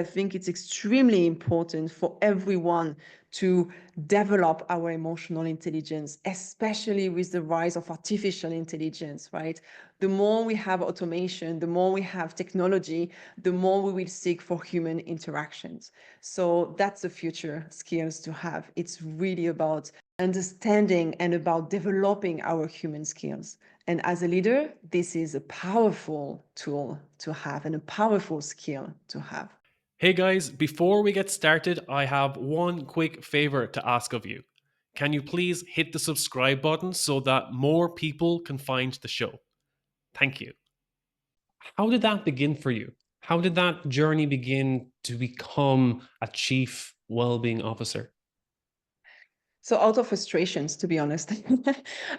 I think it's extremely important for everyone to develop our emotional intelligence, especially with the rise of artificial intelligence, right? The more we have automation, the more we have technology, the more we will seek for human interactions. So that's the future skills to have. It's really about understanding and about developing our human skills. And as a leader, this is a powerful tool to have and a powerful skill to have. Hey guys, before we get started, I have one quick favor to ask of you. Can you please hit the subscribe button so that more people can find the show? Thank you. How did that begin for you? How did that journey begin to become a chief well-being officer? So out of frustrations, to be honest,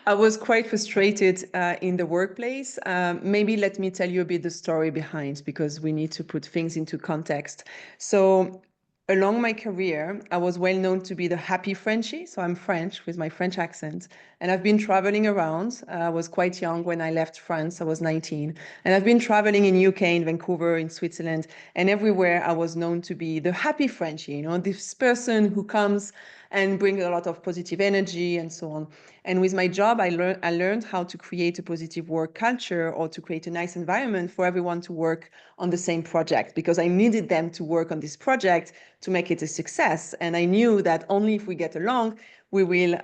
I was quite frustrated in the workplace. Maybe let me tell you a bit the story behind, because we need to put things into context. So along my career, I was well known to be the happy Frenchie. So I'm French with my French accent. And I've been traveling around. I was quite young when I left France. I was 19. And I've been traveling in UK, in Vancouver, in Switzerland. And everywhere I was known to be the happy Frenchie, this person who comes and bring a lot of positive energy and so on. And with my job, I learned how to create a positive work culture, or to create a nice environment for everyone to work on the same project, because I needed them to work on this project to make it a success. And I knew that only if we get along, we will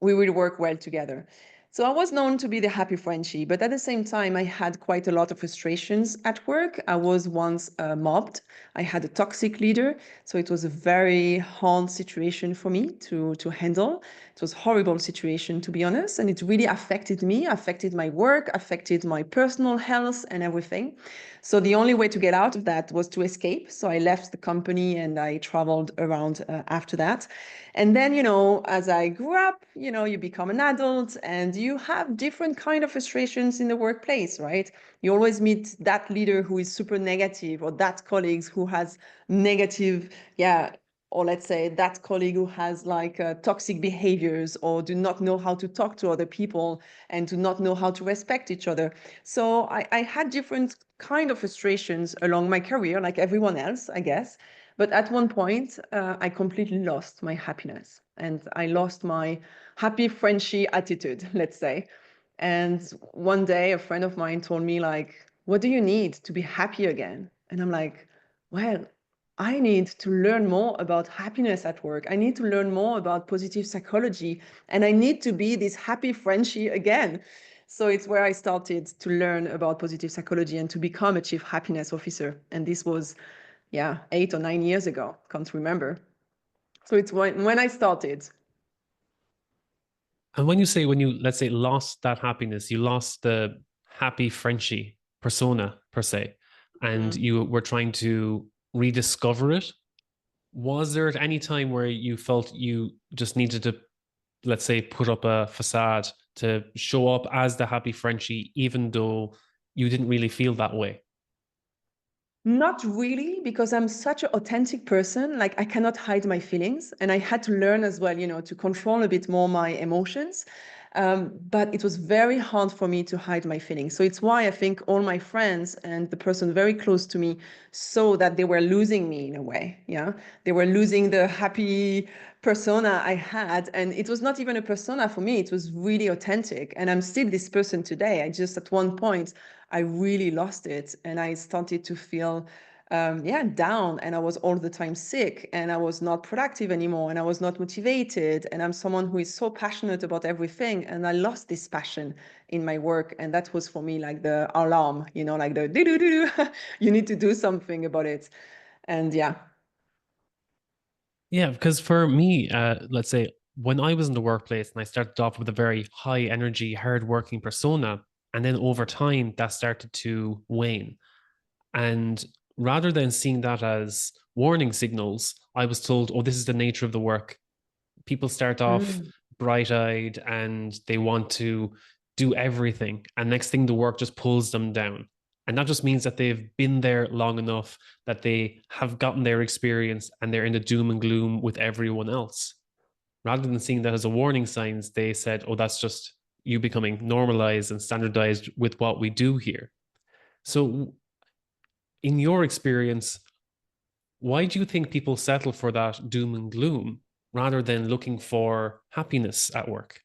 work well together. So I was known to be the happy Frenchie, but at the same time, I had quite a lot of frustrations at work. I was once mobbed. I had a toxic leader, so it was a very hard situation for me to handle. It was a horrible situation, to be honest, and it really affected me, affected my work, affected my personal health and everything. So the only way to get out of that was to escape. So I left the company and I traveled around after that. And then, as I grew up, you become an adult and you have different kind of frustrations in the workplace, right? You always meet that leader who is super negative, or that colleagues who has negative, or let's say that colleague who has like toxic behaviors, or do not know how to talk to other people and do not know how to respect each other. So I had different kind of frustrations along my career, like everyone else, I guess. But at one point, I completely lost my happiness, and I lost my happy Frenchy attitude, let's say. And one day, a friend of mine told me, like, what do you need to be happy again? And I'm like, well, I need to learn more about happiness at work. I need to learn more about positive psychology, and I need to be this happy Frenchie again. So it's where I started to learn about positive psychology and to become a chief happiness officer. And this was 8 or 9 years ago, can't remember. So it's when I started. And when you, let's say, lost that happiness, you lost the happy Frenchie persona per se, and Mm. you were trying to rediscover it. Was there at any time where you felt you just needed to, let's say, put up a facade to show up as the happy Frenchie, even though you didn't really feel that way? Not really, because I'm such an authentic person. Like, I cannot hide my feelings. And I had to learn as well, to control a bit more my emotions. But it was very hard for me to hide my feelings. So it's why I think all my friends and the person very close to me saw that they were losing me in a way. Yeah. They were losing the happy persona I had. And it was not even a persona for me. It was really authentic. And I'm still this person today. I just, at one point, I really lost it, and I started to feel down, and I was all the time sick, and I was not productive anymore, and I was not motivated. And I'm someone who is so passionate about everything, and I lost this passion in my work. And that was for me like the alarm, like the do you need to do something about it. And yeah. Yeah, because for me, let's say when I was in the workplace and I started off with a very high energy, hard working persona, and then over time that started to wane. And rather than seeing that as warning signals, I was told, oh, this is the nature of the work. People start off Mm. bright eyed and they want to do everything. And next thing, the work just pulls them down. And that just means that they've been there long enough that they have gotten their experience and they're in the doom and gloom with everyone else. Rather than seeing that as a warning signs, they said, oh, that's just you becoming normalized and standardized with what we do here. So in your experience, Why do you think people settle for that doom and gloom rather than looking for happiness at work?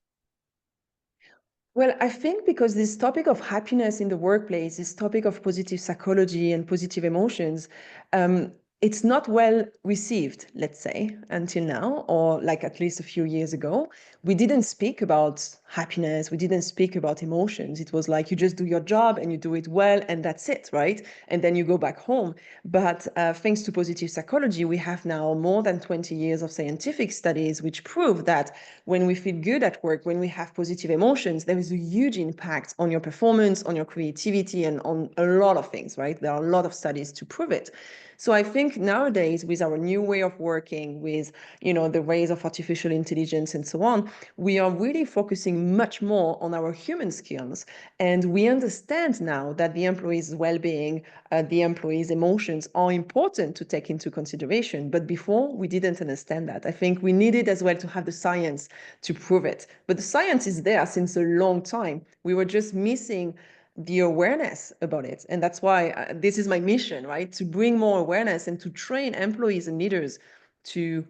Well, I think because this topic of happiness in the workplace, this topic of positive psychology and positive emotions, um, it's not well received, let's say, until now, or like at least a few years ago. We didn't speak about happiness. We didn't speak about emotions. It was like you just do your job and you do it well, and that's it, right? And then you go back home. But thanks to positive psychology, we have now more than 20 years of scientific studies which prove that when we feel good at work, when we have positive emotions, there is a huge impact on your performance, on your creativity, and on a lot of things, right? There are a lot of studies to prove it. So I think nowadays, with our new way of working, with the ways of artificial intelligence and so on, we are really focusing much more on our human skills, and we understand now that the employee's well-being, the employee's emotions are important to take into consideration. But before, we didn't understand that. I think we needed as well to have the science to prove it. But the science is there since a long time. We were just missing the awareness about it. And that's why this is my mission, right? To bring more awareness and to train employees and leaders to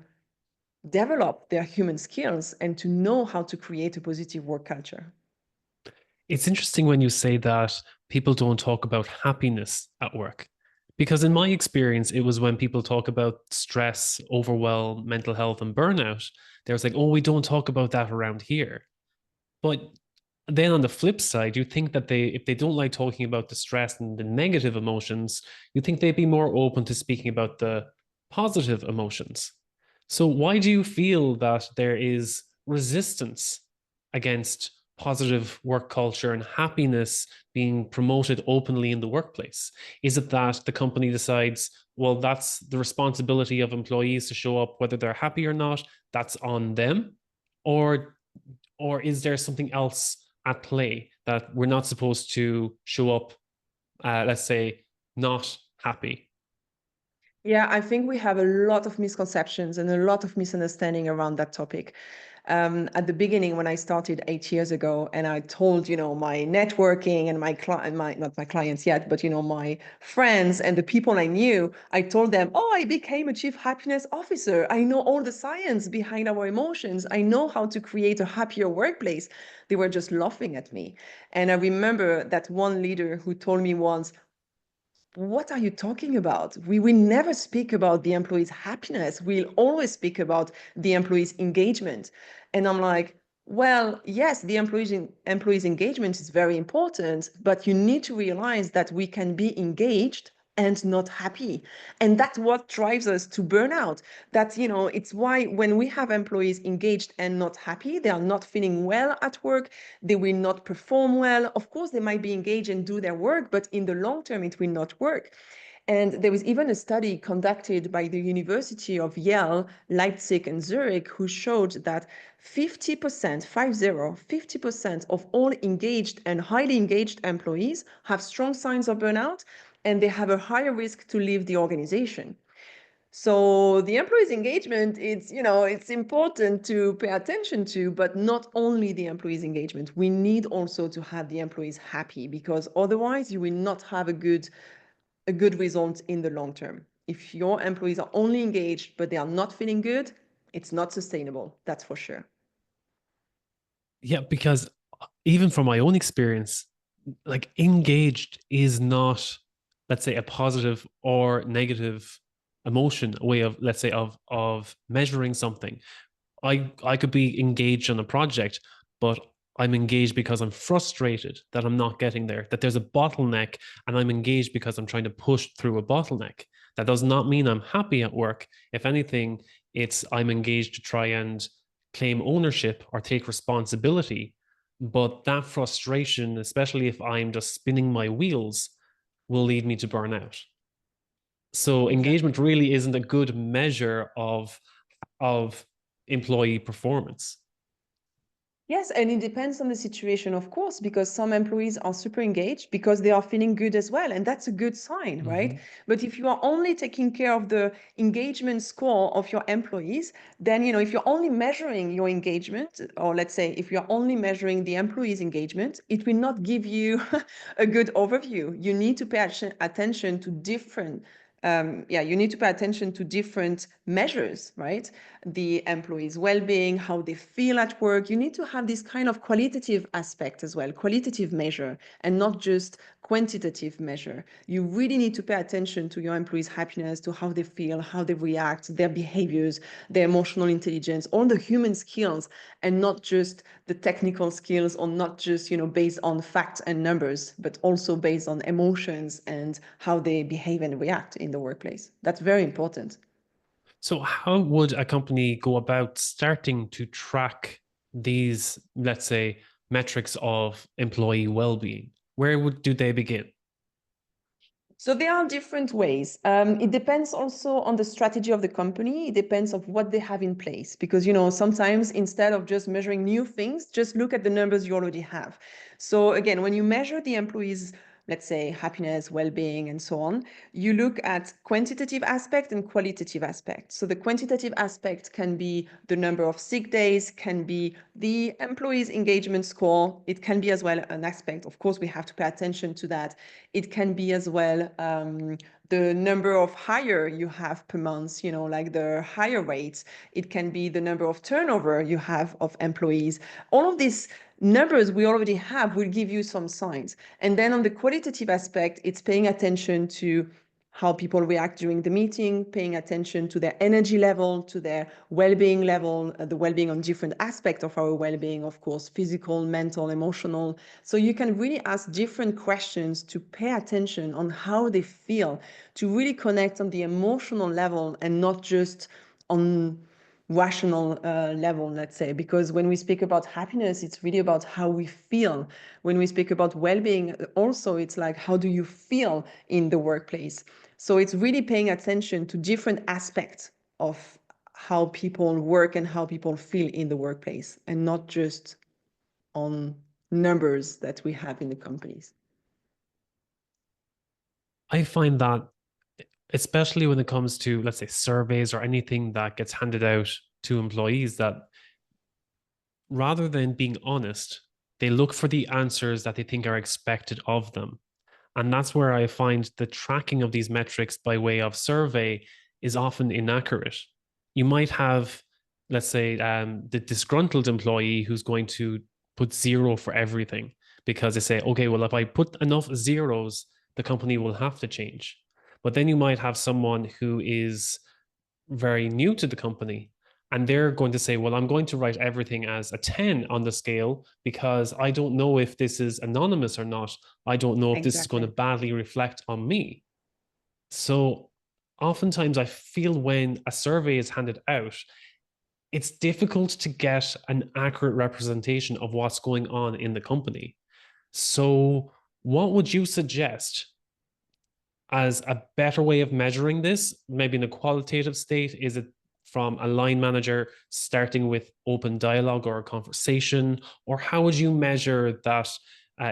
develop their human skills and to know how to create a positive work culture. It's interesting when you say that people don't talk about happiness at work. Because in my experience, it was when people talk about stress, overwhelm, mental health, and burnout, there's like, oh, we don't talk about that around here. But then on the flip side, you think that if they don't like talking about the stress and the negative emotions, you think they'd be more open to speaking about the positive emotions. So why do you feel that there is resistance against positive work culture and happiness being promoted openly in the workplace? Is it that the company decides, well, that's the responsibility of employees to show up whether they're happy or not, that's on them? Or is there something else at play that we're not supposed to show up, let's say, not happy? Yeah, I think we have a lot of misconceptions and a lot of misunderstanding around that topic. At the beginning, when I started 8 years ago, and I told, my networking and not my clients yet, but, my friends and the people I knew, I told them, oh, I became a chief happiness officer. I know all the science behind our emotions. I know how to create a happier workplace. They were just laughing at me. And I remember that one leader who told me once, what are you talking about? We will never speak about the employee's happiness. We'll always speak about the employee's engagement. And I'm like, well, yes, the employee's engagement is very important, but you need to realize that we can be engaged and not happy. And that's what drives us to burnout. That's, it's why when we have employees engaged and not happy, they are not feeling well at work, they will not perform well. Of course, they might be engaged and do their work, but in the long term, it will not work. And there was even a study conducted by the University of Yale, Leipzig, and Zurich, who showed that 50%, 50% of all engaged and highly engaged employees have strong signs of burnout, and they have a higher risk to leave the organization. So the employees' engagement, it's important to pay attention to, but not only the employees' engagement. We need also to have the employees happy, because otherwise you will not have a good result in the long term. If your employees are only engaged, but they are not feeling good, it's not sustainable. That's for sure. Yeah, because even from my own experience, like engaged is not, let's say, a positive or negative emotion, a way of, let's say, of measuring something. I could be engaged on a project, but I'm engaged because I'm frustrated that I'm not getting there, that there's a bottleneck, and I'm engaged because I'm trying to push through a bottleneck. That does not mean I'm happy at work. If anything, it's I'm engaged to try and claim ownership or take responsibility. But that frustration, especially if I'm just spinning my wheels, will lead me to burnout. So Exactly. engagement really isn't a good measure of employee performance. Yes, and it depends on the situation, of course, because some employees are super engaged because they are feeling good as well. And that's a good sign, right? Mm-hmm. But if you are only taking care of the engagement score of your employees, then, if you're only measuring your engagement, or let's say if you're only measuring the employees' engagement, it will not give you a good overview. You need to pay attention to different you need to pay attention to different measures, right? The employees' well-being, how they feel at work. You need to have this kind of qualitative aspect as well, qualitative measure, and not just quantitative measure. You really need to pay attention to your employees' happiness, to how they feel, how they react, their behaviors, their emotional intelligence, all the human skills, and not just the technical skills, or not just, based on facts and numbers, but also based on emotions and how they behave and react in the workplace. That's very important. So, how would a company go about starting to track these, let's say, metrics of employee well-being? Where do they begin? So there are different ways. It depends also on the strategy of the company. It depends of what they have in place, because sometimes instead of just measuring new things, just look at the numbers you already have. So again, when you measure the employees, let's say happiness, well-being, and so on, you look at quantitative aspect and qualitative aspect. So the quantitative aspect can be the number of sick days, can be the employees' engagement score. It can be as well an aspect. Of course, we have to pay attention to that. It can be as well the number of hire you have per month, like the hire rates. It can be the number of turnover you have of employees. All of these numbers we already have will give you some signs. And then on the qualitative aspect, it's paying attention to how people react during the meeting, paying attention to their energy level, to their well-being level, the well-being on different aspects of our well-being, of course, physical, mental, emotional. So you can really ask different questions to pay attention on how they feel, to really connect on the emotional level and not just on rational level, let's say, because when we speak about happiness, it's really about how we feel. When we speak about well-being, also, it's like, how do you feel in the workplace? So it's really paying attention to different aspects of how people work and how people feel in the workplace, and not just on numbers that we have in the companies. I find that, especially when it comes to, let's say, surveys or anything that gets handed out to employees, that rather than being honest, they look for the answers that they think are expected of them. And that's where I find the tracking of these metrics by way of survey is often inaccurate. You might have, let's say, the disgruntled employee who's going to put zero for everything because they say, okay, well, if I put enough zeros, the company will have to change. But then you might have someone who is very new to the company and they're going to say, well, I'm going to write everything as a 10 on the scale because I don't know if this is anonymous or not. I don't know if this is going to Exactly. badly reflect on me. So oftentimes I feel when a survey is handed out, it's difficult to get an accurate representation of what's going on in the company. So what would you suggest as a better way of measuring this, maybe in a qualitative state? Is it from a line manager starting with open dialogue or a conversation? Or how would you measure that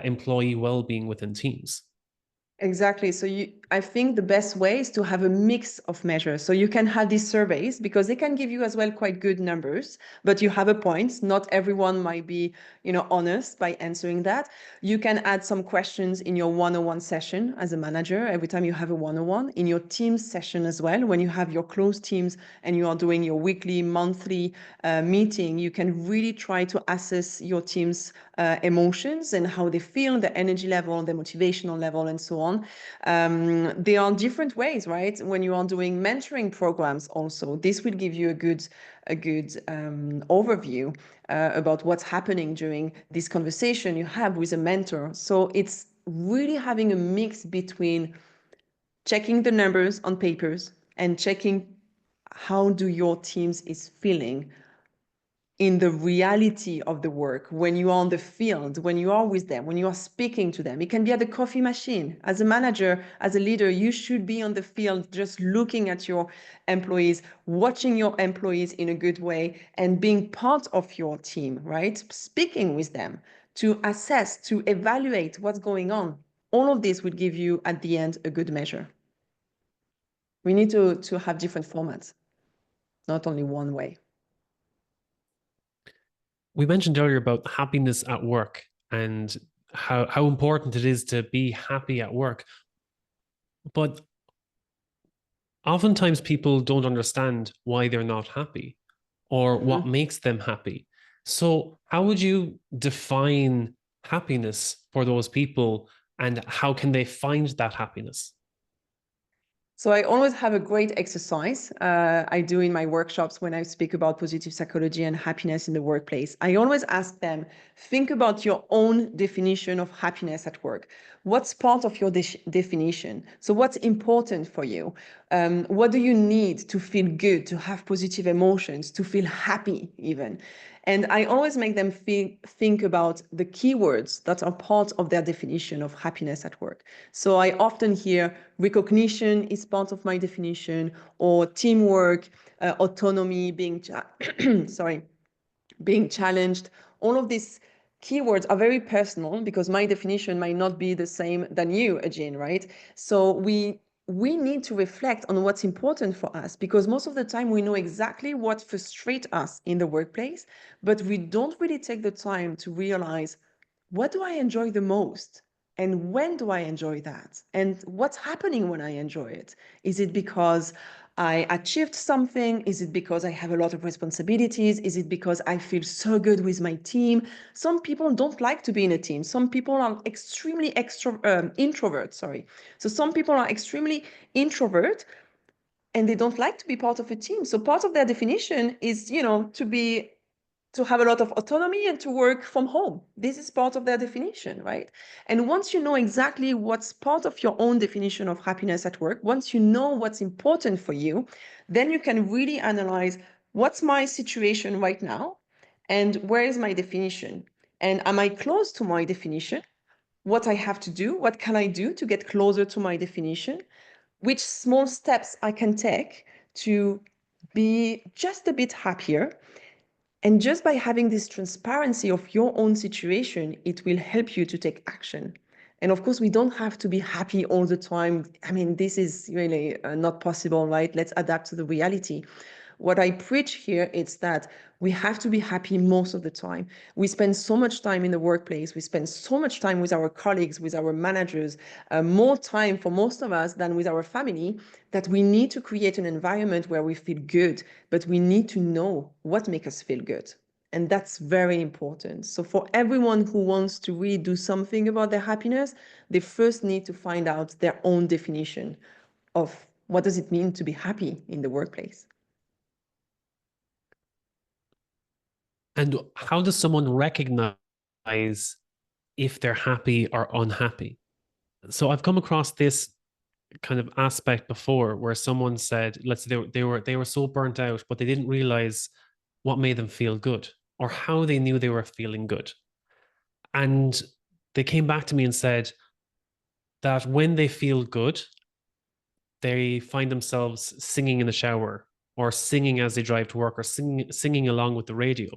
employee well-being within teams? Exactly. So I think the best way is to have a mix of measures. So you can have these surveys because they can give you as well quite good numbers, but you have a point. Not everyone might be, honest by answering that. You can add some questions in your one-on-one session as a manager every time you have a one-on-one, in your team session as well. When you have your close teams and you are doing your weekly, monthly meeting, you can really try to assess your team's emotions and how they feel, the energy level, the motivational level, and so on. There are different ways, right? When you are doing mentoring programs also, this will give you a good overview about what's happening during this conversation you have with a mentor. So it's really having a mix between checking the numbers on papers and checking how do your teams is feeling in the reality of the work, when you are on the field, when you are with them, when you are speaking to them. It can be at the coffee machine. As a manager, as a leader, you should be on the field just looking at your employees, watching your employees in a good way, and being part of your team, right? Speaking with them to assess, to evaluate what's going on. All of this will give you, at the end, a good measure. We need to have different formats, not only one way. We mentioned earlier about happiness at work and how important it is to be happy at work. But oftentimes people don't understand why they're not happy or what Mhm. makes them happy. So, how would you define happiness for those people, and how can they find that happiness? So I always have a great exercise I do in my workshops when I speak about positive psychology and happiness in the workplace. I always ask them, think about your own definition of happiness at work. What's part of your definition? So what's important for you? What do you need to feel good, to have positive emotions, to feel happy even? And I always make them think about the keywords that are part of their definition of happiness at work. So I often hear recognition is part of my definition, or teamwork, autonomy, sorry, being challenged. All of these keywords are very personal because my definition might not be the same than you, Ajin, right? So we need to reflect on what's important for us, because most of the time we know exactly what frustrates us in the workplace, but we don't really take the time to realize, what do I enjoy the most? And when do I enjoy that? And what's happening when I enjoy it? Is it because I achieved something? Is it because I have a lot of responsibilities? Is it because I feel so good with my team? Some people don't like to be in a team. Some people are extremely introvert, sorry. So some people are extremely introvert and they don't like to be part of a team. So part of their definition is, to have a lot of autonomy and to work from home. This is part of their definition, right? And once you know exactly what's part of your own definition of happiness at work, once you know what's important for you, then you can really analyze, what's my situation right now and where is my definition? And am I close to my definition? What I have to do, what can I do to get closer to my definition? Which small steps I can take to be just a bit happier. And just by having this transparency of your own situation, it will help you to take action. And of course, we don't have to be happy all the time. I mean, this is really not possible, right? Let's adapt to the reality. What I preach here is that we have to be happy most of the time. We spend so much time in the workplace. We spend so much time with our colleagues, with our managers, more time for most of us than with our family, that we need to create an environment where we feel good, but we need to know what makes us feel good. And that's very important. So for everyone who wants to really do something about their happiness, they first need to find out their own definition of what does it mean to be happy in the workplace. And how does someone recognize if they're happy or unhappy? So I've come across this kind of aspect before where someone said, let's say they were so burnt out, but they didn't realize what made them feel good or how they knew they were feeling good. And they came back to me and said that when they feel good, they find themselves singing in the shower or singing as they drive to work or singing along with the radio.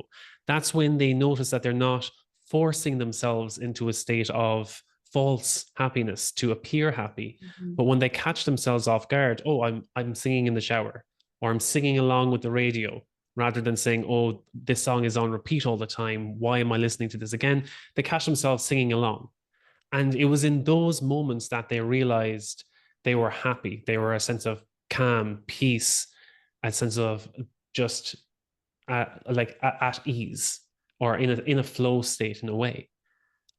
That's when they notice that they're not forcing themselves into a state of false happiness to appear happy. Mhm. But when they catch themselves off guard, oh, I'm singing in the shower or I'm singing along with the radio, rather than saying, oh, this song is on repeat all the time. Why am I listening to this again? They catch themselves singing along. And it was in those moments that they realized they were happy. They were a sense of calm, peace, a sense of just at ease or in a flow state in a way.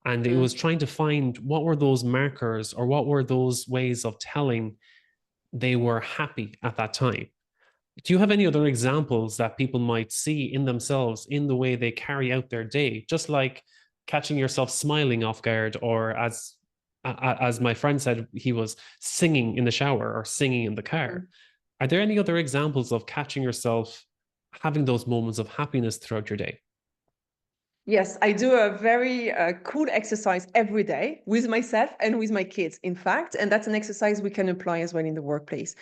And it was trying to find what were those markers or what were those ways of telling they were happy at that time. Do you have any other examples that people might see in themselves in the way they carry out their day, just like catching yourself smiling off guard, or as my friend said, he was singing in the shower or singing in the car? Are there any other examples of catching yourself having those moments of happiness throughout your day? Yes, I do a very cool exercise every day with myself and with my kids, in fact, and that's an exercise we can apply as well in the workplace.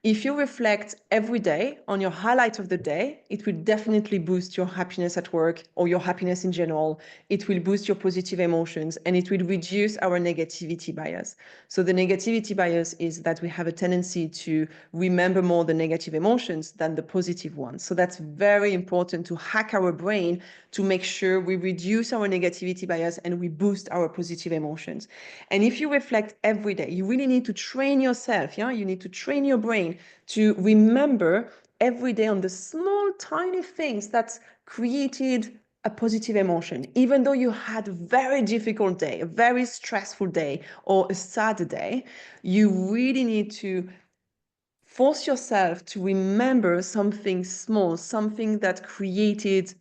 If you reflect every day on your highlight of the day, it will definitely boost your happiness at work or your happiness in general. It will boost your positive emotions and it will reduce our negativity bias. So the negativity bias is that we have a tendency to remember more the negative emotions than the positive ones. So that's very important to hack our brain to make sure we reduce our negativity bias and we boost our positive emotions. And if you reflect every day, you really need to train yourself. Yeah, you need to train your brain brain to remember every day on the small, tiny things that created a positive emotion, even though you had a very difficult day, a very stressful day, or a sad day. You really need to force yourself to remember something small, something that created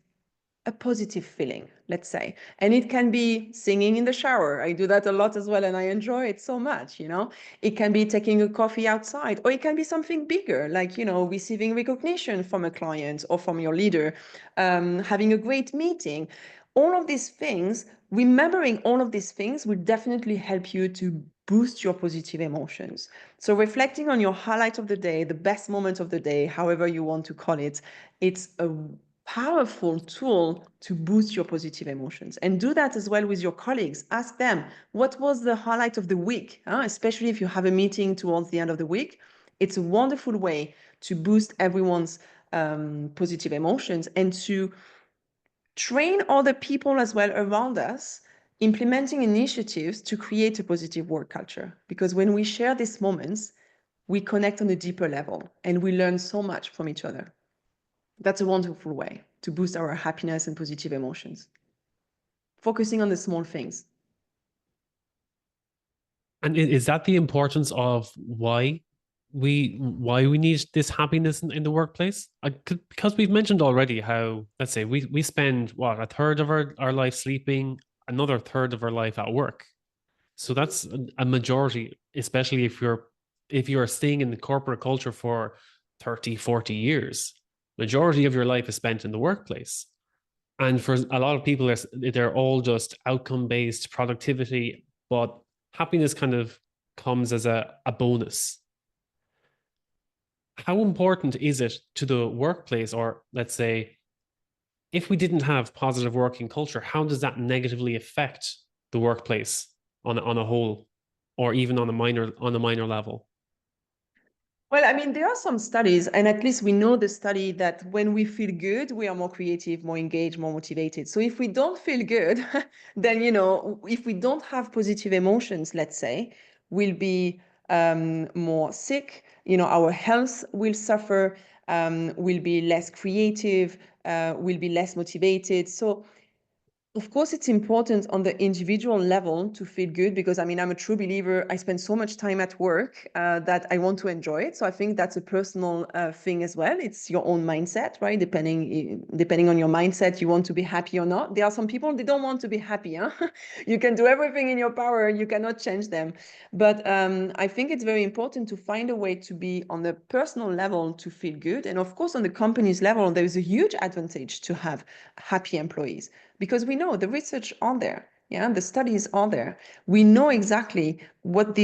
a positive feeling, let's say. And it can be singing in the shower. I do that a lot as well, and I enjoy it so much, you know. It can be taking a coffee outside, or it can be something bigger, like, you know, receiving recognition from a client or from your leader, having a great meeting. All of these things, remembering all of these things will definitely help you to boost your positive emotions. So reflecting on your highlight of the day, the best moment of the day, however you want to call it, it's a powerful tool to boost your positive emotions. And do that as well with your colleagues. Ask them, what was the highlight of the week? Especially if you have a meeting towards the end of the week. It's a wonderful way to boost everyone's positive emotions and to train other people as well around us, implementing initiatives to create a positive work culture. Because when we share these moments, we connect on a deeper level and we learn so much from each other. That's a wonderful way to boost our happiness and positive emotions. Focusing on the small things. And is that the importance of why we need this happiness in the workplace? Because we've mentioned already how, let's say, we spend what, a third of our life sleeping, another third of our life at work. So that's a majority, especially if you're staying in the corporate culture for 30, 40 years. Majority of your life is spent in the workplace. And for a lot of people, they're all just outcome-based productivity, but happiness kind of comes as a bonus. How important is it to the workplace, or let's say, if we didn't have positive working culture, how does that negatively affect the workplace on a whole, or even on a minor level? Well, I mean, there are some studies, and at least we know the study that when we feel good, we are more creative, more engaged, more motivated. So if we don't feel good, then, you know, if we don't have positive emotions, let's say, we'll be more sick, you know, our health will suffer, we'll be less creative, we'll be less motivated. So of course, it's important on the individual level to feel good because I mean, I'm a true believer. I spend so much time at work that I want to enjoy it. So I think that's a personal thing as well. It's your own mindset, right? Depending on your mindset, you want to be happy or not. There are some people they don't want to be happy. Huh? You can do everything in your power. You cannot change them. But I think it's very important to find a way to be on the personal level to feel good. And of course, on the company's level, there is a huge advantage to have happy employees because we know the research on there, yeah, the studies are there. We know exactly what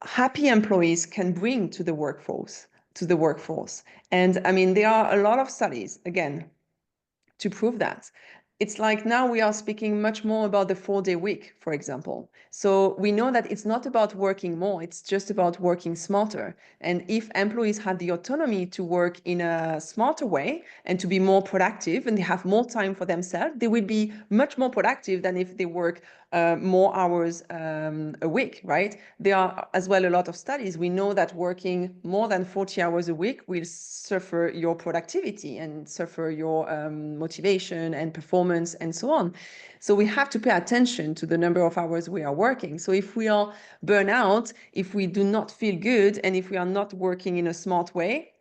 happy employees can bring to the workforce. And I mean, there are a lot of studies, again, to prove that. It's like now we are speaking much more about the 4-day week, for example. So we know that it's not about working more, it's just about working smarter. And if employees had the autonomy to work in a smarter way and to be more productive and they have more time for themselves, they will be much more productive than if they work more hours a week, right? There are as well a lot of studies. We know that working more than 40 hours a week will suffer your productivity and suffer your motivation and performance and so on. So we have to pay attention to the number of hours we are working. So if we are burnt out, if we do not feel good, and if we are not working in a smart way,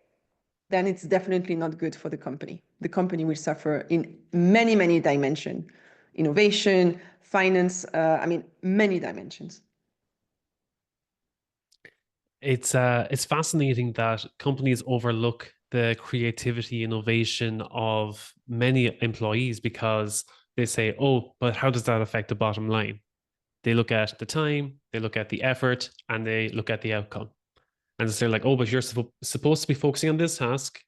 then it's definitely not good for the company. The company will suffer in many, many dimensions. Innovation, finance, I mean, many dimensions. It's fascinating that companies overlook the creativity, innovation of many employees because they say, "Oh, but how does that affect the bottom line?" They look at the time, they look at the effort, and they look at the outcome. And they're like, "Oh, but you're supposed to be focusing on this task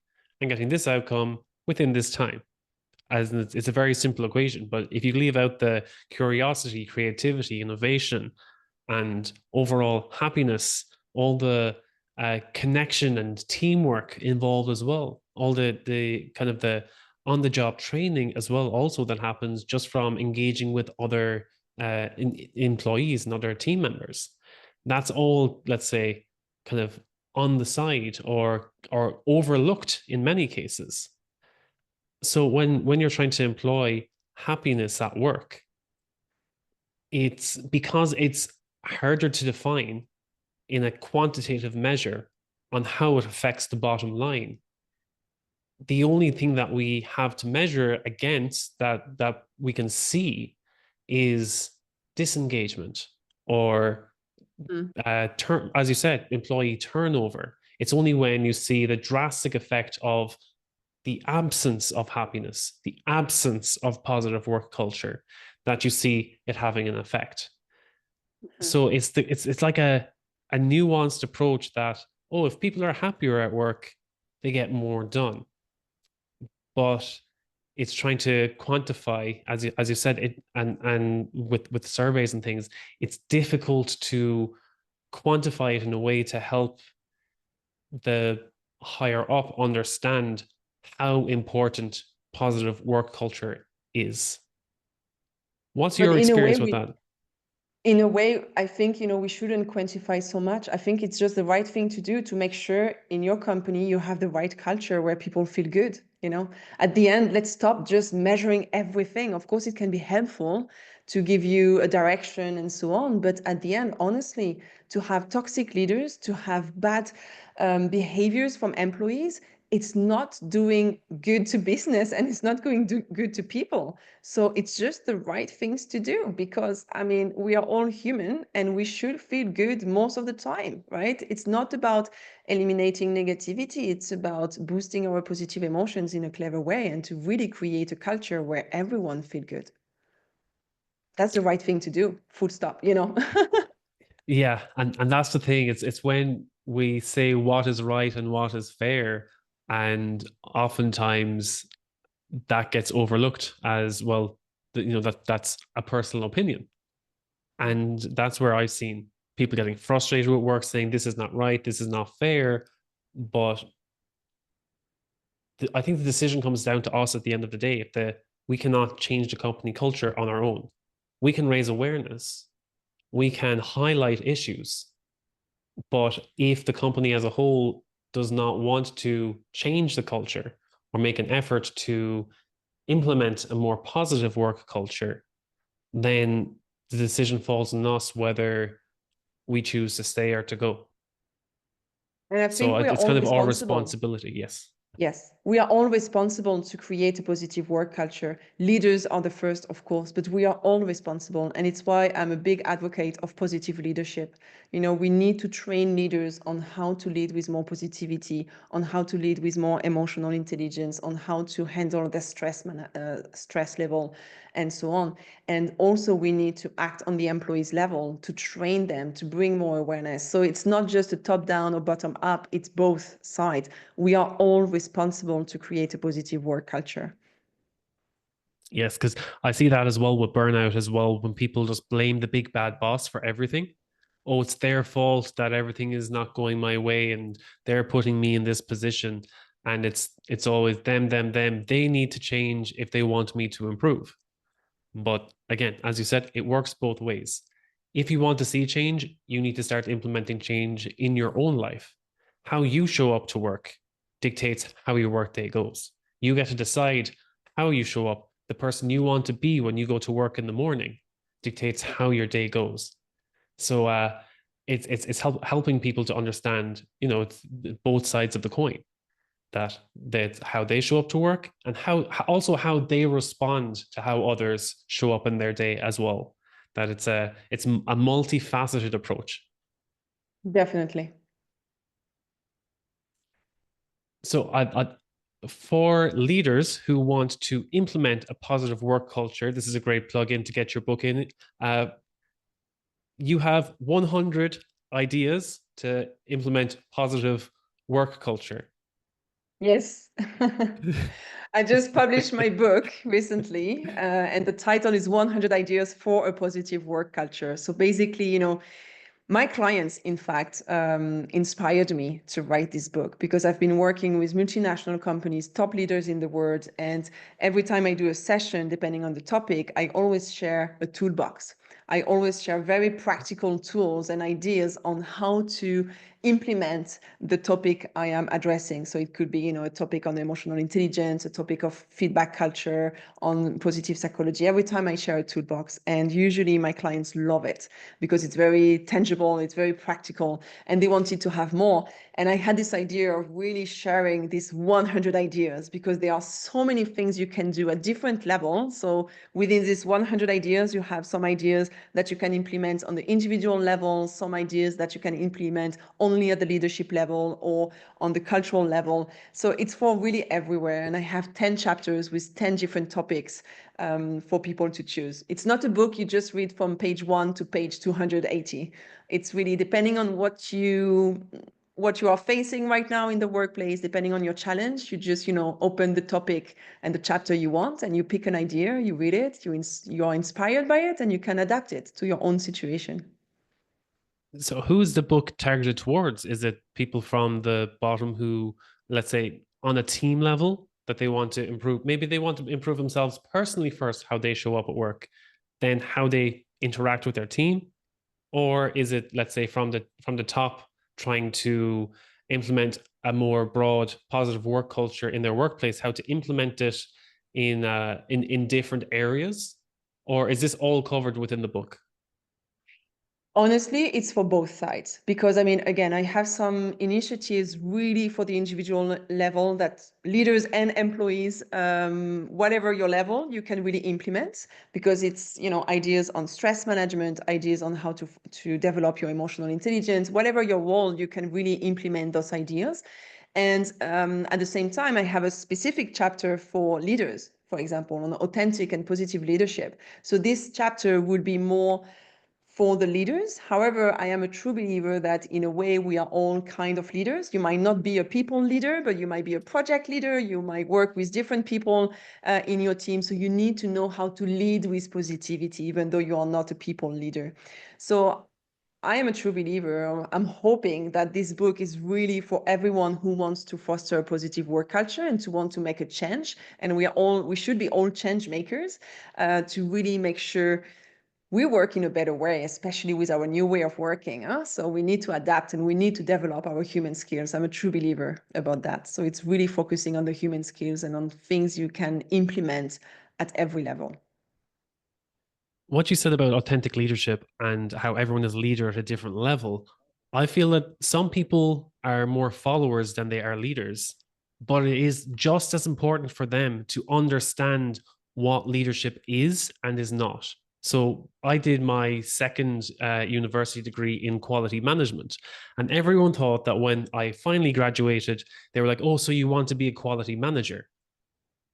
and getting this outcome within this time." As it's a very simple equation, but if you leave out the curiosity, creativity, innovation, and overall happiness, all the connection and teamwork involved as well, all the kind of the on the job training as well, also that happens just from engaging with other employees and other team members. That's all, let's say, kind of on the side or overlooked in many cases. So when you're trying to employ happiness at work, it's because it's harder to define in a quantitative measure on how it affects the bottom line. The only thing that we have to measure against that we can see is disengagement or as you said, employee turnover. It's only when you see the drastic effect of the absence of happiness, the absence of positive work culture, that you see it having an effect. So it's like a nuanced approach that, oh, if people are happier at work, they get more done. But it's trying to quantify, as you said, it and with surveys and things, it's difficult to quantify it in a way to help the higher up understand how important positive work culture is. What's But your experience with that? in a way, I think, we shouldn't quantify so much. I think it's just the right thing to do to make sure in your company you have the right culture where people feel good. At the end, let's stop just measuring everything. Of course, it can be helpful to give you a direction and so on. But at the end, honestly, to have toxic leaders, to have bad behaviors from employees, it's not doing good to business and it's not going to good to people. So it's just the right things to do because, I mean, we are all human and we should feel good most of the time, right? It's not about eliminating negativity. It's about boosting our positive emotions in a clever way and to really create a culture where everyone feels good. That's the right thing to do, full stop. Yeah, and that's the thing. It's when we say what is right and what is fair, and oftentimes that gets overlooked as well. That's a personal opinion, and that's where I've seen people getting frustrated with work, saying this is not right, this is not fair. But I think the decision comes down to us at the end of the day. If we cannot change the company culture on our own, we can raise awareness, we can highlight issues. But if the company as a whole does not want to change the culture or make an effort to implement a more positive work culture, then the decision falls on us whether we choose to stay or to go. And I So think we are it's all kind of our responsible. responsibility. Yes. Yes, we are all responsible to create a positive work culture. Leaders are the first, of course, but we are all responsible. And it's why I'm a big advocate of positive leadership. We need to train leaders on how to lead with more positivity, on how to lead with more emotional intelligence, on how to handle the stress level, and so on. And also, we need to act on the employees level to train them, to bring more awareness. So it's not just a top down or bottom up, it's both sides. We are all responsible to create a positive work culture. Yes, because I see that as well with burnout as well, when people just blame the big bad boss for everything. Oh, it's their fault that everything is not going my way and they're putting me in this position. And it's always them, them, them. They need to change if they want me to improve. But again, as you said, it works both ways. If you want to see change, you need to start implementing change in your own life. How you show up to work dictates how your workday goes. You get to decide how you show up. The person you want to be when you go to work in the morning dictates how your day goes. So it's helping people to understand, it's both sides of the coin. That how they show up to work and also how they respond to how others show up in their day as well. That it's a multifaceted approach. Definitely. So for leaders who want to implement a positive work culture, this is a great plug-in to get your book in. You have 100 ideas to implement positive work culture. Yes. I just published my book recently, and the title is 100 Ideas for a Positive Work Culture. So basically, my clients, in fact, inspired me to write this book because I've been working with multinational companies, top leaders in the world. And every time I do a session, depending on the topic, I always share a toolbox. I always share very practical tools and ideas on how to implement the topic I am addressing. So it could be, a topic on emotional intelligence, a topic of feedback culture, on positive psychology. Every time I share a toolbox, and usually my clients love it because it's very tangible, it's very practical, and they wanted to have more. And I had this idea of really sharing these 100 ideas because there are so many things you can do at different levels. So within these 100 ideas, you have some ideas that you can implement on the individual level, some ideas that you can implement only at the leadership level or on the cultural level. So it's for really everywhere. And I have 10 chapters with 10 different topics for people to choose. It's not a book you just read from page 1 to page 280. It's really depending on what you are facing right now in the workplace, depending on your challenge, you just, open the topic and the chapter you want, and you pick an idea, you read it, you are inspired by it, and you can adapt it to your own situation. So who's the book targeted towards? Is it people from the bottom who, let's say, on a team level that they want to improve? Maybe they want to improve themselves personally first, how they show up at work, then how they interact with their team? Or is it, let's say, from the top, trying to implement a more broad positive work culture in their workplace, how to implement it in different areas? Or is this all covered within the book? Honestly, it's for both sides because, again, I have some initiatives really for the individual level that leaders and employees, whatever your level, you can really implement because it's, ideas on stress management, ideas on how to develop your emotional intelligence, whatever your role, you can really implement those ideas. And at the same time, I have a specific chapter for leaders, for example, on authentic and positive leadership. So this chapter would be more for the leaders. However, I am a true believer that in a way we are all kind of leaders. You might not be a people leader, but you might be a project leader. You might work with different people in your team. So you need to know how to lead with positivity, even though you are not a people leader. So I am a true believer. I'm hoping that this book is really for everyone who wants to foster a positive work culture and to want to make a change. And we should be all change makers to really make sure we work in a better way, especially with our new way of working. So we need to adapt and we need to develop our human skills. I'm a true believer about that. So it's really focusing on the human skills and on things you can implement at every level. What you said about authentic leadership and how everyone is a leader at a different level, I feel that some people are more followers than they are leaders, but it is just as important for them to understand what leadership is and is not. So I did my second university degree in quality management, and everyone thought that when I finally graduated, they were like, "Oh, so you want to be a quality manager?"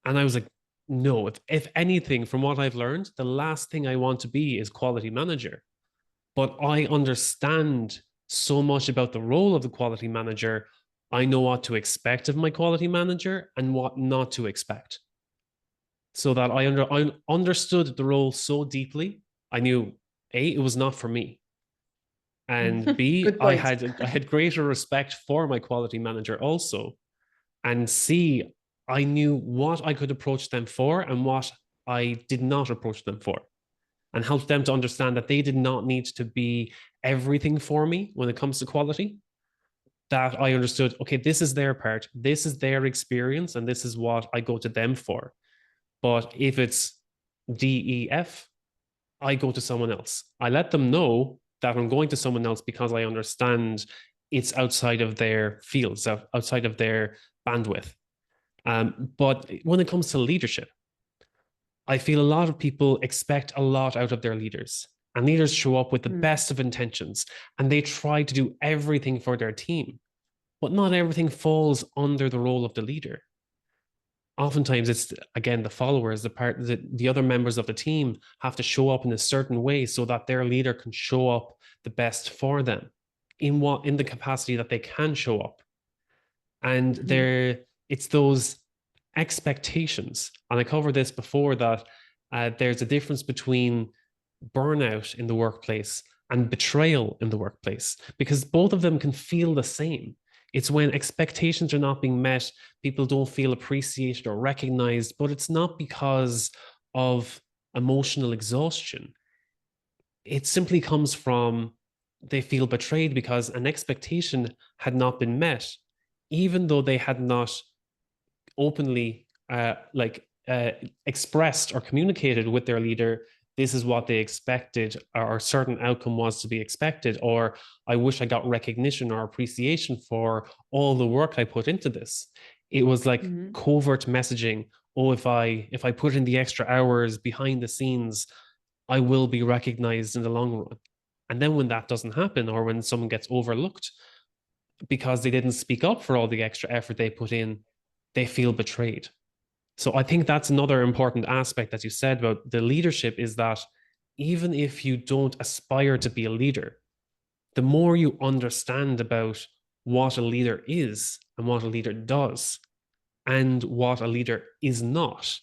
And I was like, no, if anything, from what I've learned, the last thing I want to be is quality manager. But I understand so much about the role of the quality manager. I know what to expect of my quality manager and what not to expect. So that I understood the role so deeply, I knew A, it was not for me. And B, Good point. I had greater respect for my quality manager also. And C, I knew what I could approach them for and what I did not approach them for, and helped them to understand that they did not need to be everything for me when it comes to quality. That I understood, okay, this is their part, this is their experience, and this is what I go to them for. But if it's DEF, I go to someone else. I let them know that I'm going to someone else because I understand it's outside of their fields, outside of their bandwidth. But when it comes to leadership, I feel a lot of people expect a lot out of their leaders, and leaders show up with the best of intentions and they try to do everything for their team, but not everything falls under the role of the leader. Oftentimes, it's again the followers, the other members of the team have to show up in a certain way so that their leader can show up the best for them in the capacity that they can show up. And it's those expectations, and I covered this before, that there's a difference between burnout in the workplace and betrayal in the workplace, because both of them can feel the same. It's when expectations are not being met, people don't feel appreciated or recognized, but it's not because of emotional exhaustion. It simply comes from they feel betrayed because an expectation had not been met, even though they had not openly expressed or communicated with their leader, this is what they expected, or a certain outcome was to be expected, or I wish I got recognition or appreciation for all the work I put into this. It was like covert messaging. Oh, if I put in the extra hours behind the scenes, I will be recognized in the long run. And then when that doesn't happen, or when someone gets overlooked because they didn't speak up for all the extra effort they put in, they feel betrayed. So I think that's another important aspect that you said about the leadership, is that even if you don't aspire to be a leader, the more you understand about what a leader is and what a leader does and what a leader is not,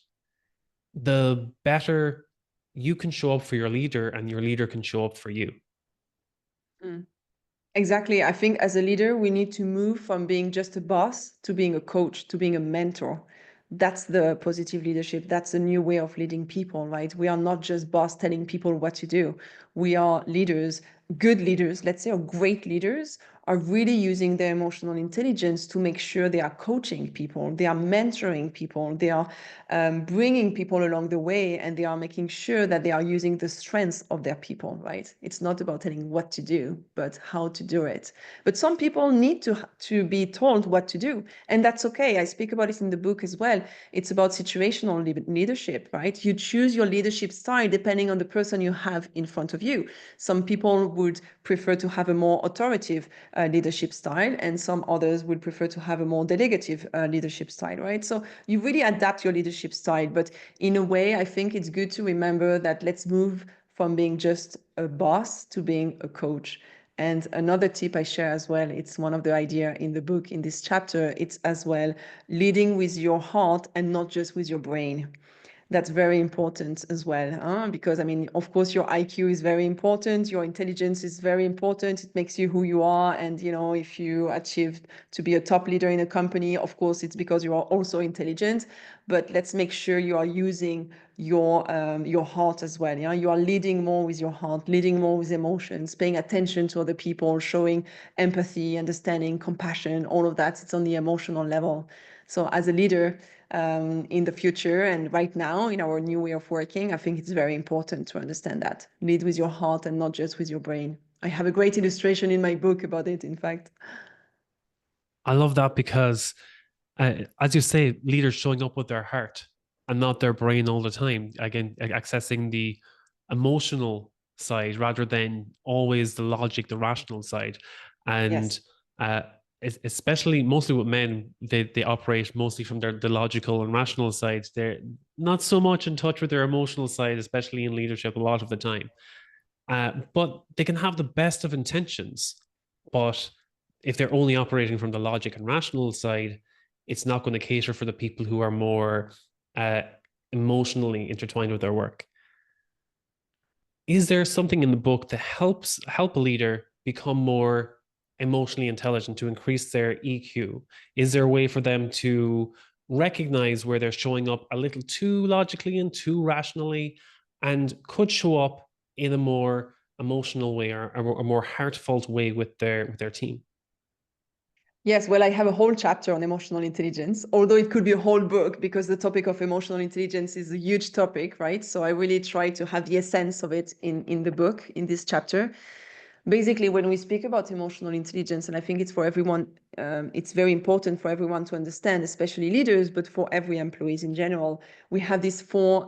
the better you can show up for your leader and your leader can show up for you. Mm. Exactly. I think as a leader, we need to move from being just a boss to being a coach, to being a mentor. That's the positive leadership. That's a new way of leading people, right? We are not just boss telling people what to do. We are leaders, good leaders, let's say, or great leaders are really using their emotional intelligence to make sure they are coaching people, they are mentoring people, they are bringing people along the way, and they are making sure that they are using the strengths of their people, right? It's not about telling what to do, but how to do it. But some people need to be told what to do, and that's okay. I speak about it in the book as well. It's about situational leadership, right? You choose your leadership style depending on the person you have in front of you. Some people would prefer to have a more authoritative leadership style, and some others would prefer to have a more delegative leadership style, right? So you really adapt your leadership style. But in a way, I think it's good to remember that let's move from being just a boss to being a coach. And another tip I share as well, it's one of the idea in the book, in this chapter, it's as well leading with your heart and not just with your brain. That's very important as well, because I mean, of course, your IQ is very important, your intelligence is very important. It makes you who you are. And, you know, if you achieved to be a top leader in a company, of course, it's because you are also intelligent. But let's make sure you are using your heart as well. Yeah, you are leading more with your heart, leading more with emotions, paying attention to other people, showing empathy, understanding, compassion, all of that. It's on the emotional level. So as a leader, in the future and right now in our new way of working, I think it's very important to understand that. Lead with your heart and not just with your brain. I have a great illustration in my book about it, in fact. I love that because, as you say, leaders showing up with their heart and not their brain all the time. Again, accessing the emotional side rather than always the logic, the rational side. And Yes. uh, especially mostly with men, they operate mostly from the logical and rational side. They're not so much in touch with their emotional side, especially in leadership a lot of the time. But they can have the best of intentions, but if they're only operating from the logic and rational side, it's not going to cater for the people who are more uh, emotionally intertwined with their work. Is there something in the book that help a leader become more emotionally intelligent, to increase their EQ? Is there a way for them to recognize where they're showing up a little too logically and too rationally, and could show up in a more emotional way, or a more heartfelt way with their team? Yes, well, I have a whole chapter on emotional intelligence, although it could be a whole book because the topic of emotional intelligence is a huge topic, right? So I really try to have the essence of it in the book, in this chapter. Basically, when we speak about emotional intelligence, and I think it's for everyone, it's very important for everyone to understand, especially leaders, but for every employees in general, we have these four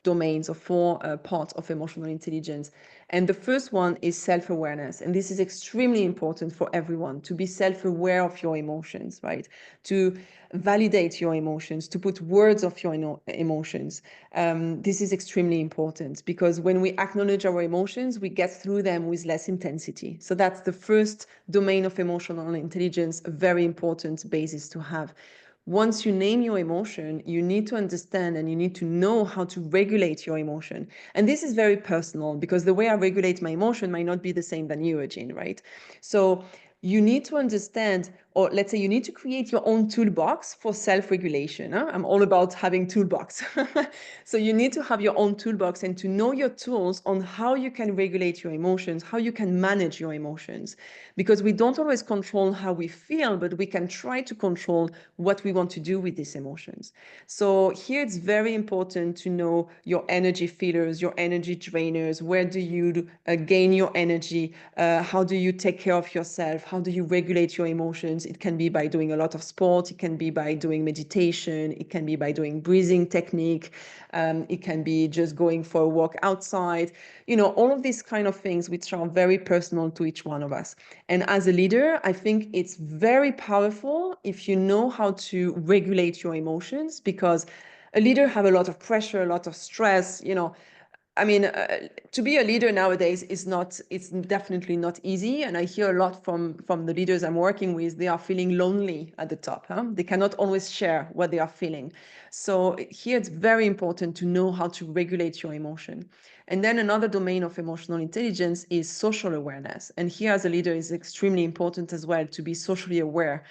domains or four parts of emotional intelligence. And the first one is self-awareness. And this is extremely important for everyone, to be self-aware of your emotions, right? To validate your emotions, to put words of your emotions. This is extremely important because when we acknowledge our emotions, we get through them with less intensity. So that's the first domain of emotional intelligence, a very important basis to have. Once you name your emotion, you need to understand and you need to know how to regulate your emotion. And this is very personal because the way I regulate my emotion might not be the same than you, Eugene, right? So you need to understand or let's say you need to create your own toolbox for self-regulation. I'm all about having toolbox. So you need to have your own toolbox and to know your tools on how you can regulate your emotions, how you can manage your emotions, because we don't always control how we feel, but we can try to control what we want to do with these emotions. So here it's very important to know your energy fillers, your energy drainers. Where do you gain your energy? How do you take care of yourself? How do you regulate your emotions? It can be by doing a lot of sport. It can be by doing meditation. It can be by doing breathing technique. It can be just going for a walk outside. All of these kind of things which are very personal to each one of us. And as a leader, I think it's very powerful if you know how to regulate your emotions, because a leader have a lot of pressure, a lot of stress. I mean, to be a leader nowadays it's definitely not easy. And I hear a lot from the leaders I'm working with. They are feeling lonely at the top. They cannot always share what they are feeling. So here it's very important to know how to regulate your emotion. And then another domain of emotional intelligence is social awareness. And here as a leader is extremely important as well to be socially aware.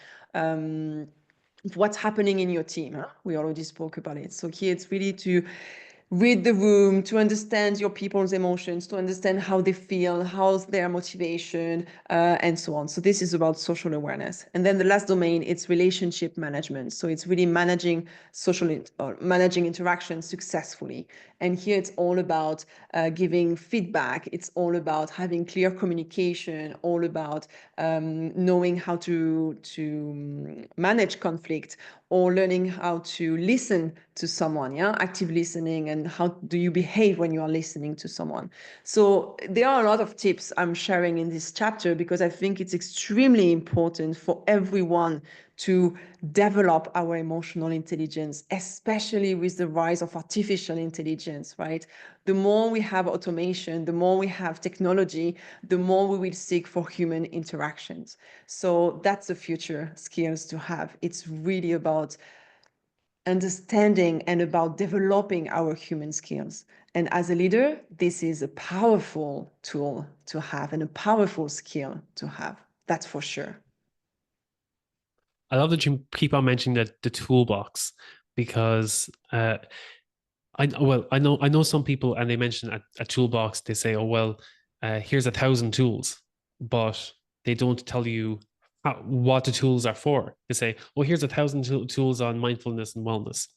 What's happening in your team. We already spoke about it. So here it's really to read the room, to understand your people's emotions, to understand how they feel, how's their motivation, and so on. So this is about social awareness. And then the last domain, it's relationship management. So it's really managing managing interactions successfully. And here it's all about giving feedback. It's all about having clear communication, all about knowing how to manage conflict, or learning how to listen to someone, active listening, and how do you behave when you are listening to someone. So there are a lot of tips I'm sharing in this chapter because I think it's extremely important for everyone to develop our emotional intelligence, especially with the rise of artificial intelligence, right? The more we have automation, the more we have technology, the more we will seek for human interactions. So that's the future skills to have. It's really about understanding and about developing our human skills. And as a leader, this is a powerful tool to have and a powerful skill to have. That's for sure. I love that you keep on mentioning the toolbox because I know some people and they mention a toolbox. They say, oh well, here's 1,000 tools, but they don't tell you what the tools are for. They say, oh, here's 1,000 tools on mindfulness and wellness.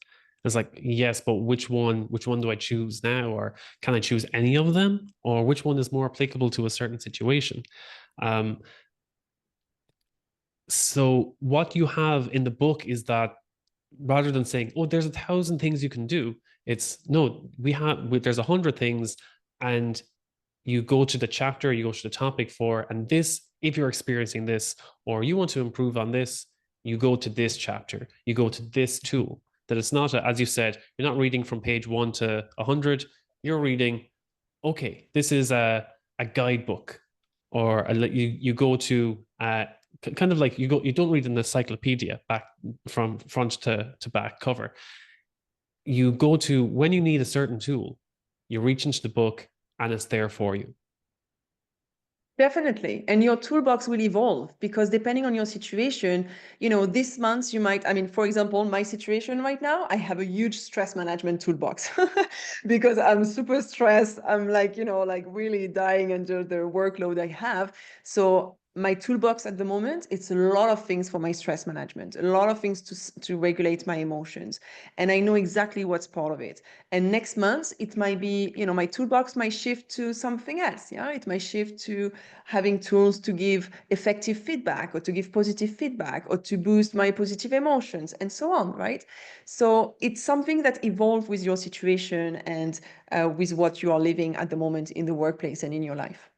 It's like, yes, but which one do I choose now? Or can I choose any of them? Or which one is more applicable to a certain situation? Um, so what you have in the book is that rather than saying, oh, there's 1,000 things you can do, it's no, there's 100 things, and you go to the chapter, you go to the topic for, and this, if you're experiencing this, or you want to improve on this, you go to this chapter, you go to this tool. That it's not, as you said, you're not reading from page 1 to 100, you're reading, okay, this is a guidebook, or you go to kind of like you don't read an encyclopedia back from front to back cover. You go to when you need a certain tool, you reach into the book and it's there for you. Definitely. And your toolbox will evolve because depending on your situation, this month you might, I mean, for example, my situation right now, I have a huge stress management toolbox because I'm super stressed. I'm like, like really dying under the workload I have. So my toolbox at the moment, it's a lot of things for my stress management, a lot of things to regulate my emotions. And I know exactly what's part of it. And next month, it might be, my toolbox might shift to something else. Yeah, it might shift to having tools to give effective feedback or to give positive feedback or to boost my positive emotions and so on, right? So it's something that evolves with your situation and with what you are living at the moment in the workplace and in your life.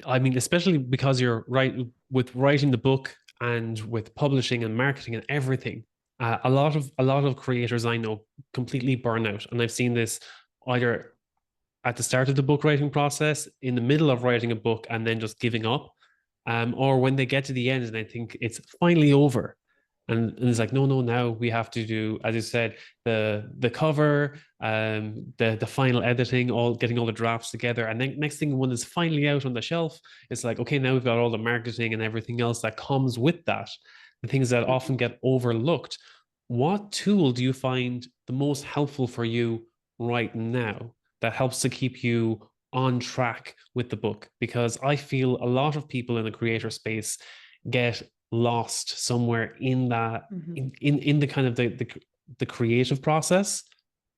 I mean, especially because you're right with writing the book and with publishing and marketing and everything. A lot of creators I know completely burn out, and I've seen this either at the start of the book writing process, in the middle of writing a book, and then just giving up, or when they get to the end and I think it's finally over, And it's like, no, no, now we have to do, as you said, the cover, the final editing, all getting all the drafts together. And then next thing, when it's finally out on the shelf, it's like, okay, now we've got all the marketing and everything else that comes with that, the things that Mhm. often get overlooked. What tool do you find the most helpful for you right now that helps to keep you on track with the book? Because I feel a lot of people in the creator space get lost somewhere in that, Mhm. in the kind of the creative process,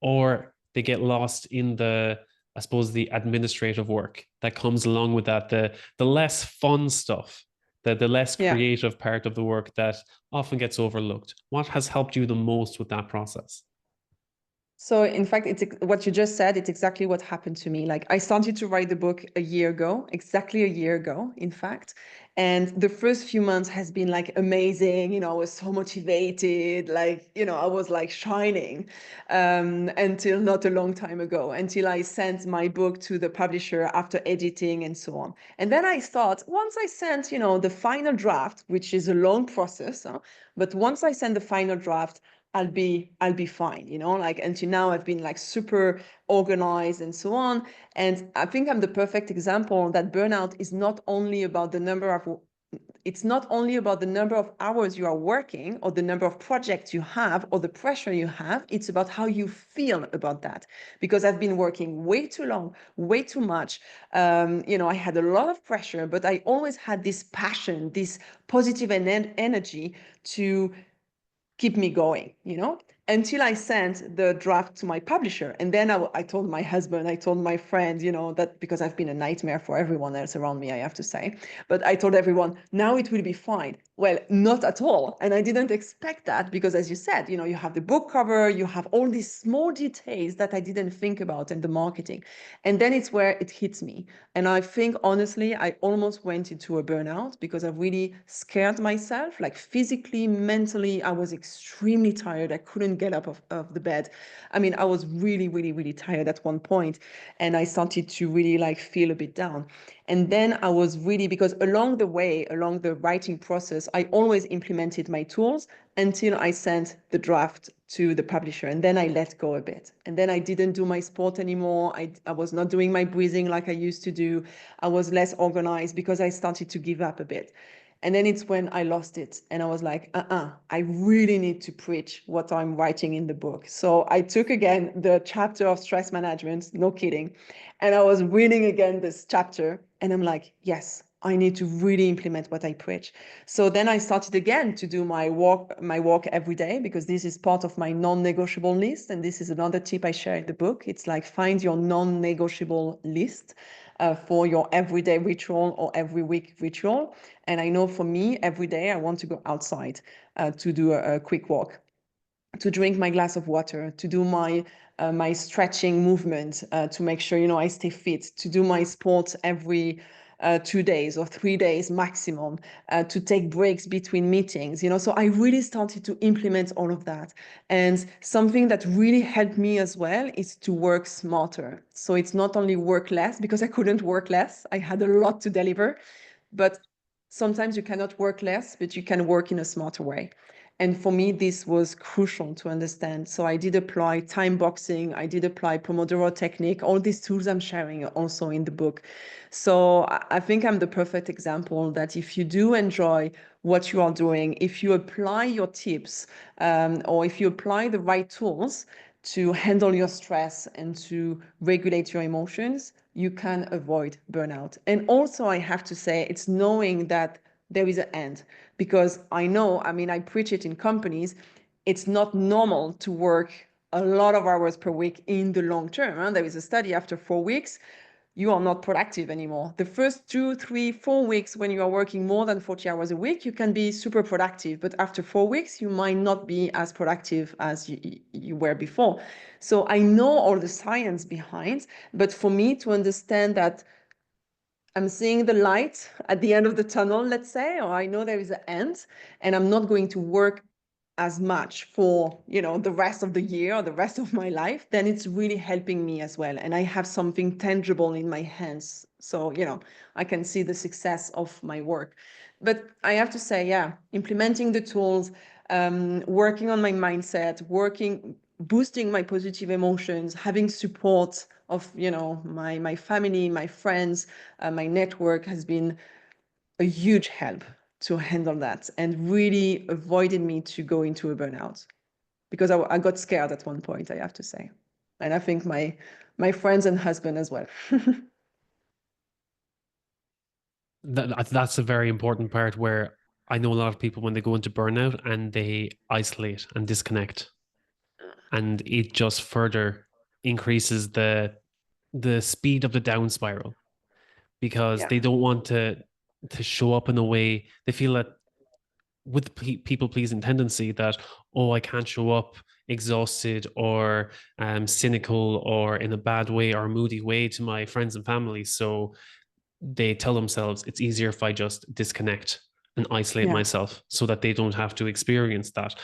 or they get lost in the, I suppose, the administrative work that comes along with that, the less fun stuff, the less Yeah. creative part of the work that often gets overlooked. What has helped you the most with that process? So in fact, it's what you just said. It's exactly what happened to me. Like I started to write the book a year ago, exactly a year ago, in fact. And the first few months has been like amazing. I was so motivated. Like, I was like shining until not a long time ago, until I sent my book to the publisher after editing and so on. And then I thought, once I sent, the final draft, which is a long process, but once I sent the final draft, I'll be fine, like until now I've been like super organized and so on. And I think I'm the perfect example that burnout is not only about the number of it's not only about the number of hours you are working or the number of projects you have or the pressure you have. It's about how you feel about that. Because I've been working way too long, way too much. I had a lot of pressure, but I always had this passion, this positive energy to keep me going, until I sent the draft to my publisher. And then I told my husband, I told my friend, that because I've been a nightmare for everyone else around me, I have to say. But I told everyone, now it will be fine. Well, not at all. And I didn't expect that because, as you said, you have the book cover, you have all these small details that I didn't think about in the marketing. And then it's where it hits me. And I think, honestly, I almost went into a burnout because I really scared myself, like physically, mentally. I was extremely tired. I couldn't get up of the bed. I mean, I was really, really, really tired at one point, and I started to really like feel a bit down. And then I was really, because along the way, along the writing process, I always implemented my tools until I sent the draft to the publisher. And then I let go a bit. And then I didn't do my sport anymore. I was not doing my breathing like I used to do. I was less organized because I started to give up a bit. And then it's when I lost it. And I was like, I really need to preach what I'm writing in the book. So I took again the chapter of stress management, no kidding. And I was reading again this chapter. And I'm like, yes, I need to really implement what I preach. So then I started again to do my walk every day, because this is part of my non-negotiable list. And this is another tip I share in the book. It's like find your non-negotiable list for your everyday ritual or every week ritual. And I know for me, every day I want to go outside to do a quick walk, to drink my glass of water, to do my stretching movement, to make sure I stay fit, to do my sports every 2 days or 3 days maximum, to take breaks between meetings. So I really started to implement all of that. And something that really helped me as well is to work smarter. So it's not only work less, because I couldn't work less. I had a lot to deliver, but sometimes you cannot work less, but you can work in a smarter way. And for me, this was crucial to understand. So I did apply time boxing. I did apply Pomodoro technique, all these tools I'm sharing also in the book. So I think I'm the perfect example that if you do enjoy what you are doing, if you apply your tips, or if you apply the right tools to handle your stress and to regulate your emotions, you can avoid burnout. And also, I have to say, it's knowing that there is an end. Because I know, I mean, I preach it in companies, it's not normal to work a lot of hours per week in the long term. There is a study after 4 weeks, you are not productive anymore. The first 2, 3, 4 weeks, when you are working more than 40 hours a week, you can be super productive. But after 4 weeks, you might not be as productive as you were before. So I know all the science behind, but for me to understand that I'm seeing the light at the end of the tunnel, let's say, or I know there is an end, and I'm not going to work as much for, the rest of the year or the rest of my life, then it's really helping me as well. And I have something tangible in my hands. So, I can see the success of my work. But I have to say, yeah, implementing the tools, working on my mindset, boosting my positive emotions, having support of, my family, my friends, my network has been a huge help to handle that and really avoided me to go into a burnout, because I got scared at one point, I have to say. And I think my friends and husband as well. That's a very important part where I know a lot of people when they go into burnout and they isolate and disconnect, and it just further increases the speed of the down spiral because Yeah. they don't want to show up in a way they feel that with people pleasing tendency that, oh, I can't show up exhausted or cynical or in a bad way or moody way to my friends and family, so they tell themselves it's easier if I just disconnect and isolate Yeah. myself so that they don't have to experience that,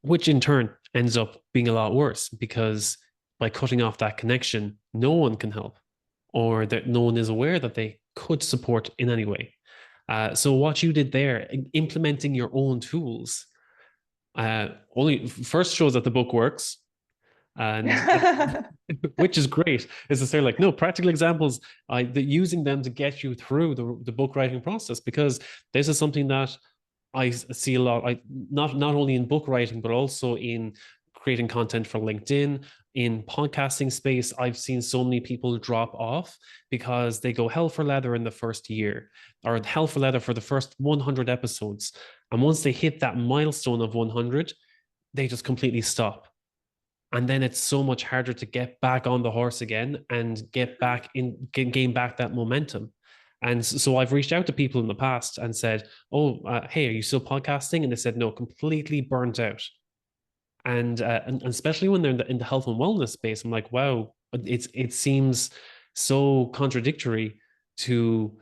which in turn ends up being a lot worse because by cutting off that connection, no one can help or that no one is aware that they could support in any way. So what you did there, implementing your own tools, only first shows that the book works, and which is great. Is to say like no practical examples, using them to get you through the book writing process, because this is something that I see a lot. Not only in book writing but also in creating content for LinkedIn, in podcasting space. I've seen so many people drop off because they go hell for leather in the first year or hell for leather for the first 100 episodes, and once they hit that milestone of 100, they just completely stop, and then it's so much harder to get back on the horse again and get back in, gain back that momentum. And so I've reached out to people in the past and said, oh, hey, are you still podcasting? And they said no, completely burnt out. And especially when they're in the health and wellness space, I'm like, wow, it seems so contradictory to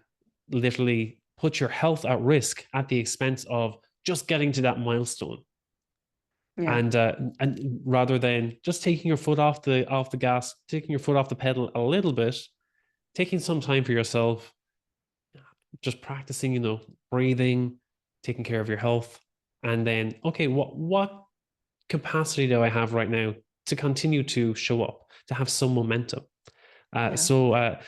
literally put your health at risk at the expense of just getting to that milestone. Yeah. And rather than just taking your foot off the gas, taking your foot off the pedal a little bit, taking some time for yourself, just practicing, breathing, taking care of your health, and then okay, what capacity do I have right now to continue to show up, to have some momentum? Yeah.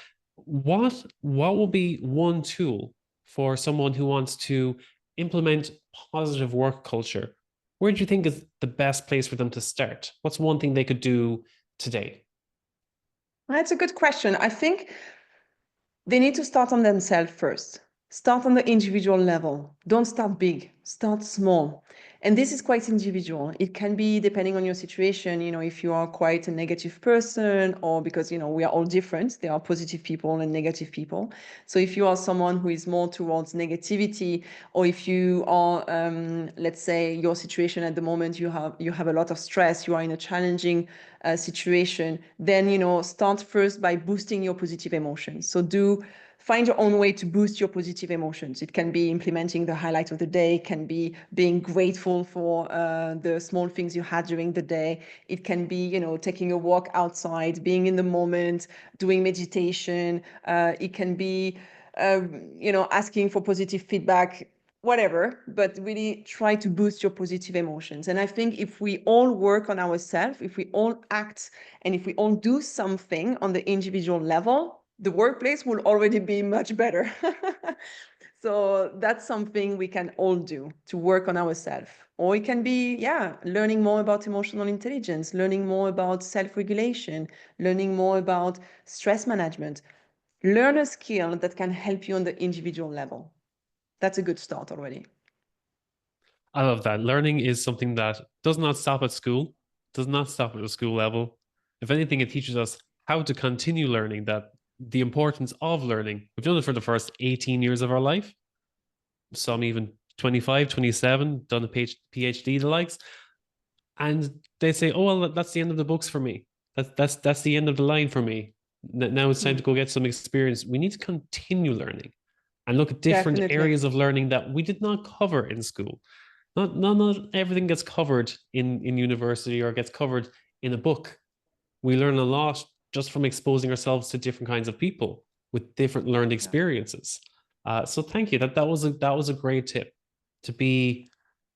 What will be one tool for someone who wants to implement positive work culture? Where do you think is the best place for them to start? What's one thing they could do today? That's a good question. I think they need to start on themselves first. Start on the individual level. Don't start big, start small. And this is quite individual. It can be depending on your situation, if you are quite a negative person, or because, we are all different. There are positive people and negative people. So if you are someone who is more towards negativity, or if you are, let's say your situation at the moment, you have a lot of stress, you are in a challenging situation, then, start first by boosting your positive emotions. So find your own way to boost your positive emotions. It can be implementing the highlight of the day, it can be being grateful for the small things you had during the day. It can be, taking a walk outside, being in the moment, doing meditation. It can be, asking for positive feedback, whatever, but really try to boost your positive emotions. And I think if we all work on ourselves, if we all act, and if we all do something on the individual level, the workplace will already be much better. So that's something we can all do to work on ourselves. Or it can be, learning more about emotional intelligence, learning more about self-regulation, learning more about stress management. Learn a skill that can help you on the individual level. That's a good start already. I love that. Learning is something that does not stop at school, does not stop at the school level. If anything, it teaches us how to continue learning, that the importance of learning. We've done it for the first 18 years of our life, some even 25, 27, done a PhD, the likes. And they say, oh, well, that's the end of the books for me. That's the end of the line for me. Now it's time to go get some experience. We need to continue learning and look at different Definitely. areas of learning that we did not cover in school. Not everything gets covered in university or gets covered in a book. We learn a lot just from exposing ourselves to different kinds of people with different learned experiences. So thank you. That was a great tip to be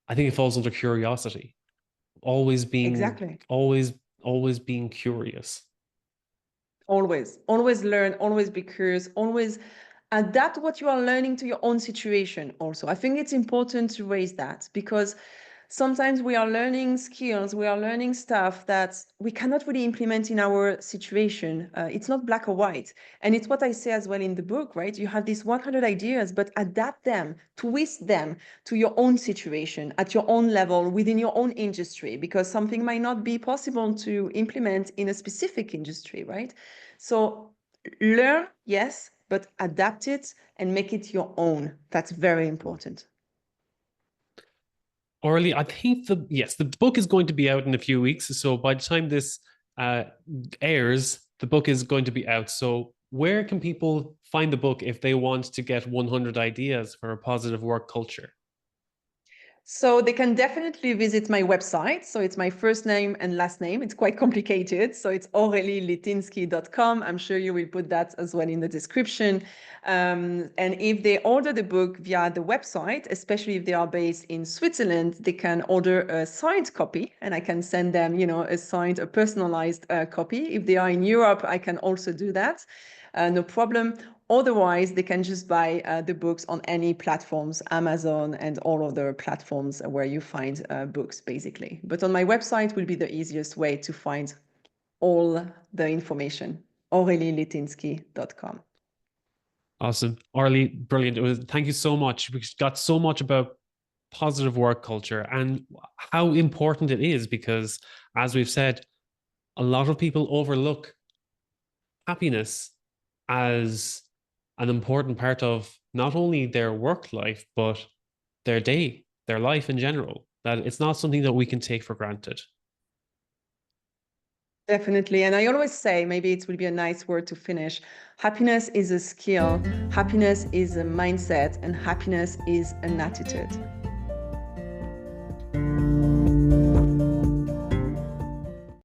I think it falls under curiosity. Always being, Exactly. always being curious. Always learn, always be curious, always adapt what you are learning to your own situation also. I think it's important to raise that because sometimes we are learning skills, we are learning stuff that we cannot really implement in our situation. It's not black or white. And it's what I say as well in the book, right? You have these 100 ideas, but adapt them, twist them to your own situation, at your own level, within your own industry, because something might not be possible to implement in a specific industry, right? So learn, yes, but adapt it and make it your own. That's very important. Aurelie, I think the book is going to be out in a few weeks. So by the time this uh, airs, the book is going to be out. So where can people find the book if they want to get 100 ideas for a positive work culture? So they can definitely visit my website. So it's my first name and last name. It's quite complicated. So it's aurelielitynski.com. I'm sure you will put that as well in the description. And if they order the book via the website, especially if they are based in Switzerland, they can order a signed copy and I can send them, a personalized copy. If they are in Europe, I can also do that. No problem. Otherwise, they can just buy the books on any platforms, Amazon and all other platforms where you find books, basically. But on my website will be the easiest way to find all the information, aurelielitynski.com. Awesome. Aurelie, brilliant. Thank you so much. We got so much about positive work culture and how important it is because, as we've said, a lot of people overlook happiness as an important part of not only their work life, but their day, their life in general. That it's not something that we can take for granted. Definitely. And I always say, maybe it will be a nice word to finish. Happiness is a skill, happiness is a mindset, and happiness is an attitude.